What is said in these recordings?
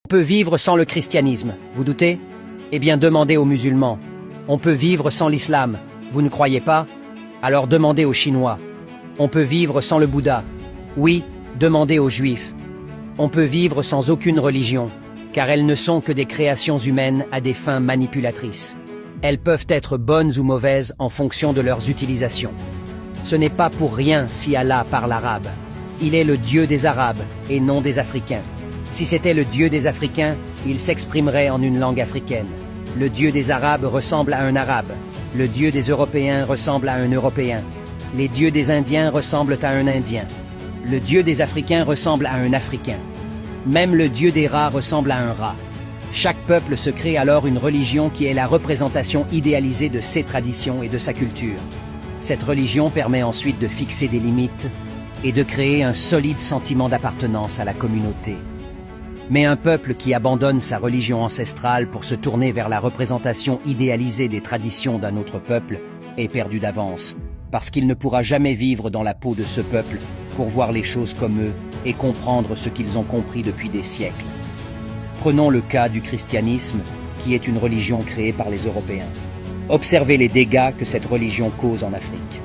On peut vivre sans le christianisme, vous doutez? Eh bien demandez aux musulmans. On peut vivre sans l'islam, vous ne croyez pas? Alors demandez aux Chinois. On peut vivre sans le Bouddha. Oui, demandez aux Juifs. On peut vivre sans aucune religion, car elles ne sont que des créations humaines à des fins manipulatrices. Elles peuvent être bonnes ou mauvaises en fonction de leurs utilisations. Ce n'est pas pour rien si Allah parle arabe. Il est le Dieu des Arabes et non des Africains. Si c'était le Dieu des Africains, il s'exprimerait en une langue africaine. Le Dieu des Arabes ressemble à un Arabe. Le Dieu des Européens ressemble à un Européen. Les dieux des Indiens ressemblent à un Indien. Le Dieu des Africains ressemble à un Africain. Même le Dieu des rats ressemble à un rat. Chaque peuple se crée alors une religion qui est la représentation idéalisée de ses traditions et de sa culture. Cette religion permet ensuite de fixer des limites et de créer un solide sentiment d'appartenance à la communauté. Mais un peuple qui abandonne sa religion ancestrale pour se tourner vers la représentation idéalisée des traditions d'un autre peuple est perdu d'avance, parce qu'il ne pourra jamais vivre dans la peau de ce peuple pour voir les choses comme eux et comprendre ce qu'ils ont compris depuis des siècles. Prenons le cas du christianisme, qui est une religion créée par les Européens. Observez les dégâts que cette religion cause en Afrique.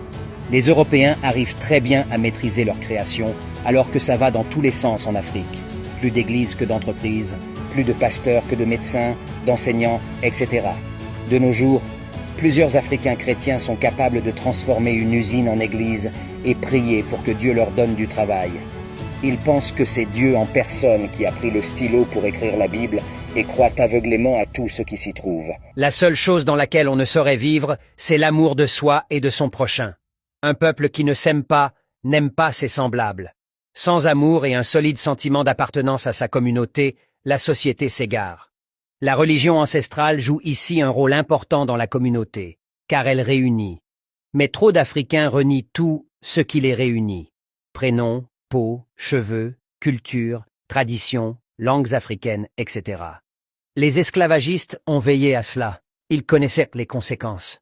Les Européens arrivent très bien à maîtriser leur création, alors que ça va dans tous les sens en Afrique. Plus d'églises que d'entreprises, plus de pasteurs que de médecins, d'enseignants, etc. De nos jours, plusieurs Africains chrétiens sont capables de transformer une usine en église et prier pour que Dieu leur donne du travail. Ils pensent que c'est Dieu en personne qui a pris le stylo pour écrire la Bible et croient aveuglément à tout ce qui s'y trouve. La seule chose dans laquelle on ne saurait vivre, c'est l'amour de soi et de son prochain. Un peuple qui ne s'aime pas, n'aime pas ses semblables. Sans amour et un solide sentiment d'appartenance à sa communauté, la société s'égare. La religion ancestrale joue ici un rôle important dans la communauté, car elle réunit. Mais trop d'Africains renient tout ce qui les réunit. Prénoms, peau, cheveux, culture, traditions, langues africaines, etc. Les esclavagistes ont veillé à cela. Ils connaissaient les conséquences.